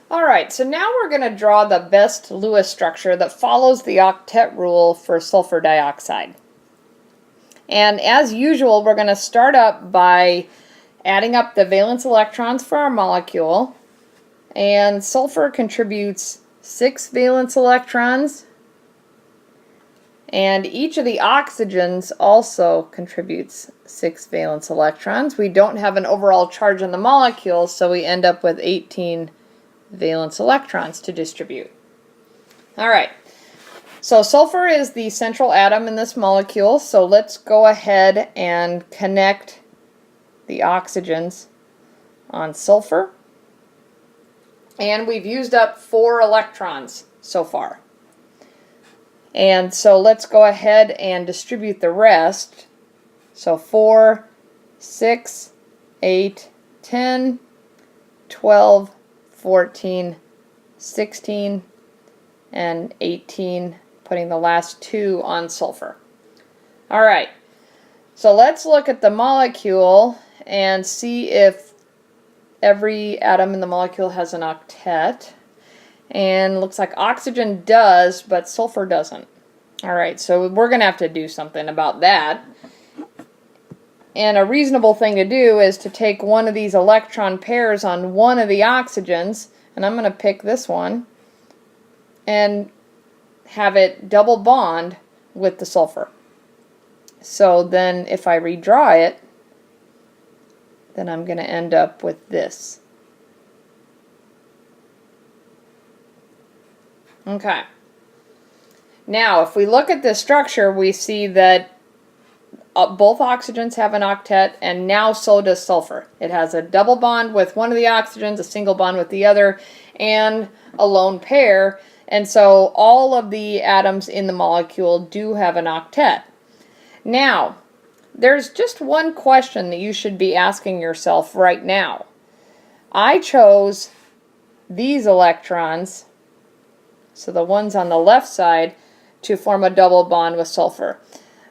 Alright, so now we're going to draw the best Lewis structure that follows the octet rule for sulfur dioxide. And as usual, we're going to start up by adding up the valence electrons for our molecule. And sulfur contributes 6 valence electrons. And each of the oxygens also contributes 6 valence electrons. We don't have an overall charge on the molecule, so we end up with 18 valence electrons to distribute. Alright, so sulfur is the central atom in this molecule, so let's go ahead and connect the oxygens on sulfur. And we've used up 4 electrons so far. And so let's go ahead and distribute the rest. So 4, 6, 8, 10, 12, 14, 16, and 18, putting the last 2 on sulfur. Alright, so let's look at the molecule and see if every atom in the molecule has an octet. And looks like oxygen does, but sulfur doesn't. Alright, so we're going to have to do something about that. And a reasonable thing to do is to take one of these electron pairs on one of the oxygens, and I'm going to pick this one, and have it double bond with the sulfur. So then if I redraw it, then I'm going to end up with this. Okay. Now, if we look at this structure, we see that both oxygens have an octet, and now so does sulfur. It has a double bond with one of the oxygens, a single bond with the other, and a lone pair. And so all of the atoms in the molecule do have an octet. Now, there's just one question that you should be asking yourself right now. I chose these electrons, so the ones on the left side, to form a double bond with sulfur.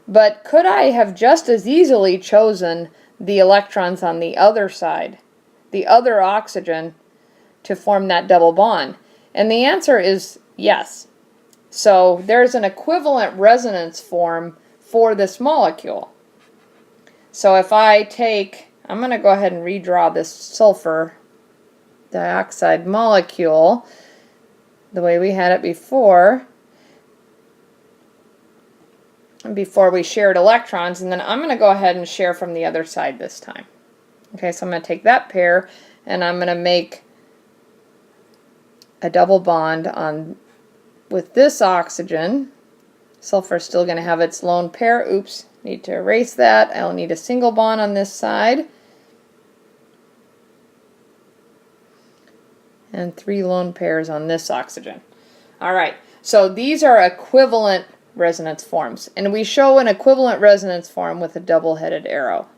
But could I have just as easily chosen the electrons on the other side, the other oxygen, to form that double bond? And the answer is yes. So there's an equivalent resonance form for this molecule. So if I take, I'm going to go ahead and redraw this sulfur dioxide molecule the way we had it before we shared electrons, and then I'm going to go ahead and share from the other side this time. Okay, so I'm going to take that pair and I'm going to make a double bond with this oxygen. Sulfur is still going to have its lone pair. Oops, need to erase that. I'll need a single bond on this side. And 3 lone pairs on this oxygen. Alright, so these are equivalent resonance forms, and we show an equivalent resonance form with a double-headed arrow.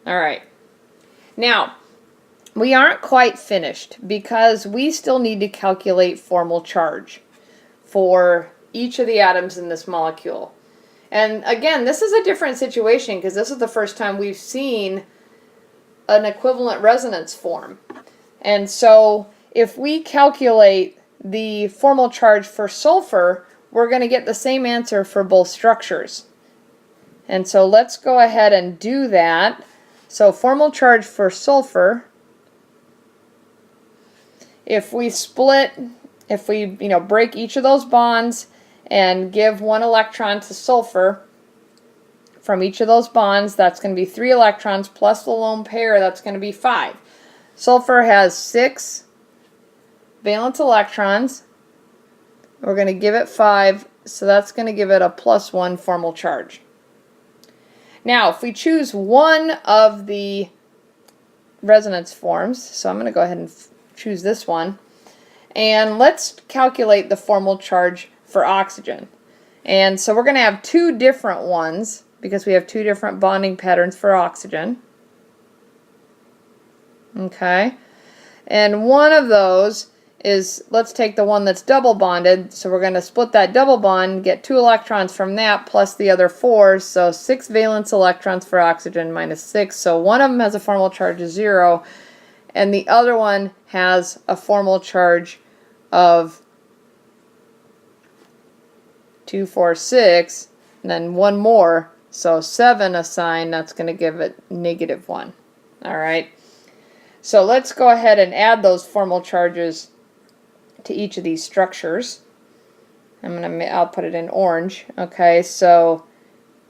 Alright, now we aren't quite finished because we still need to calculate formal charge for each of the atoms in this molecule. And again, this is a different situation because this is the first time we've seen an equivalent resonance form. And so if we calculate the formal charge for sulfur, we're going to get the same answer for both structures. And so let's go ahead and do that. So formal charge for sulfur, if we break each of those bonds and give 1 electron to sulfur from each of those bonds, that's going to be 3 electrons plus the lone pair, that's going to be 5. Sulfur has 6 valence electrons. We're going to give it 5, so that's going to give it a +1 formal charge. Now, if we choose one of the resonance forms, so I'm going to go ahead and choose this one, and let's calculate the formal charge for oxygen. And so we're going to have 2 different ones because we have 2 different bonding patterns for oxygen. Okay, and one of those is, let's take the one that's double bonded, so we're going to split that double bond, get 2 electrons from that plus the other 4, so 6 valence electrons for oxygen minus 6, so one of them has a formal charge of 0, and the other one has a formal charge of 2, 4, 6, and then one more, so 7 assigned, that's going to give it -1. All right. So let's go ahead and add those formal charges to each of these structures. I'll put it in orange. Okay, so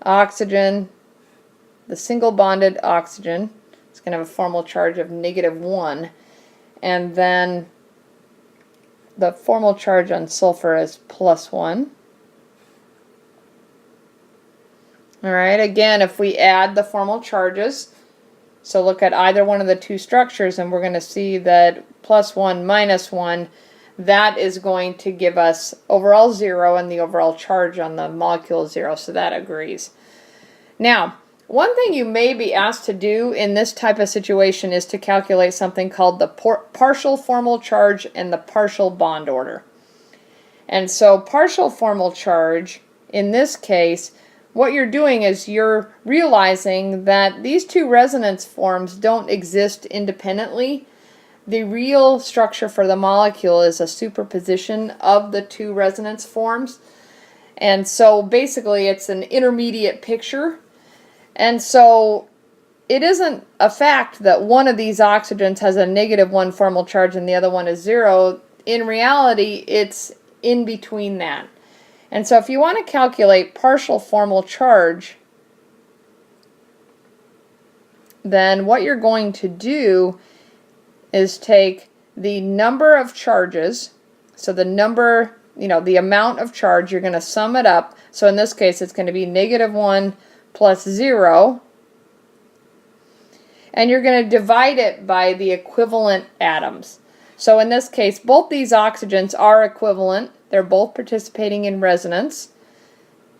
oxygen, the single bonded oxygen, it's going to have a formal charge of -1, and then the formal charge on sulfur is +1. All right, again, if we add the formal charges, so look at either one of the two structures, and we're going to see that +1 -1, that is going to give us overall 0, and the overall charge on the molecule is 0, so that agrees. Now, one thing you may be asked to do in this type of situation is to calculate something called the partial formal charge and the partial bond order. And so partial formal charge, in this case, what you're doing is you're realizing that these two resonance forms don't exist independently. The real structure for the molecule is a superposition of the two resonance forms. And so basically it's an intermediate picture. And so it isn't a fact that one of these oxygens has a -1 formal charge and the other one is 0. In reality, it's in between that. And so if you want to calculate partial formal charge, then what you're going to do is take the number of charges, so the number, the amount of charge, you're going to sum it up. So in this case, it's going to be -1 plus 0, and you're going to divide it by the equivalent atoms. So in this case, both these oxygens are equivalent. They're both participating in resonance.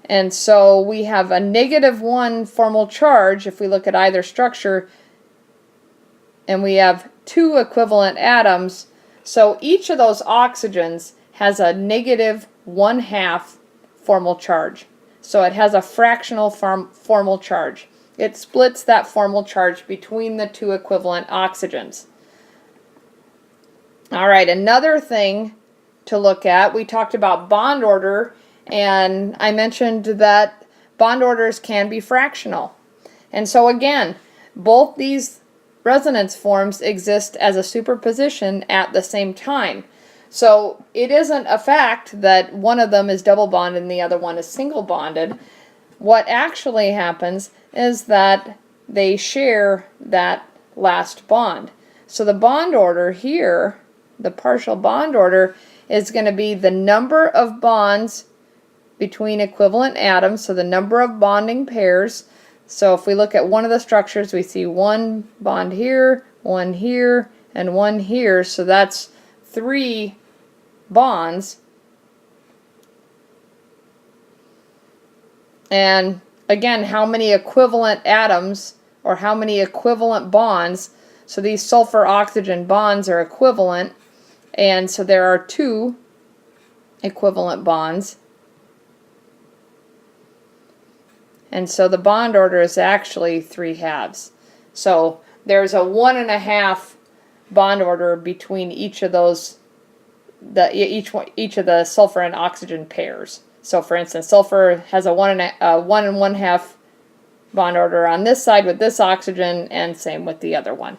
And so we have a -1 formal charge if we look at either structure, and we have 2 equivalent atoms. So each of those oxygens has a -1/2 formal charge. So it has a fractional formal charge. It splits that formal charge between the 2 equivalent oxygens. All right, another thing to look at, we talked about bond order, and I mentioned that bond orders can be fractional. And so again, both these resonance forms exist as a superposition at the same time. So it isn't a fact that one of them is double bonded and the other one is single bonded. What actually happens is that they share that last bond. So the bond order here, the partial bond order, is going to be the number of bonds between equivalent atoms, so the number of bonding pairs. So if we look at one of the structures, we see one bond here, one here, and one here. So that's 3 bonds. And again, how many equivalent atoms or how many equivalent bonds? So these sulfur-oxygen bonds are equivalent. And so there are 2 equivalent bonds. And so the bond order is actually 3/2. So there's a 1.5 bond order between each of those, each of the sulfur and oxygen pairs. So for instance, sulfur has a 1 1/2 bond order on this side with this oxygen, and same with the other one.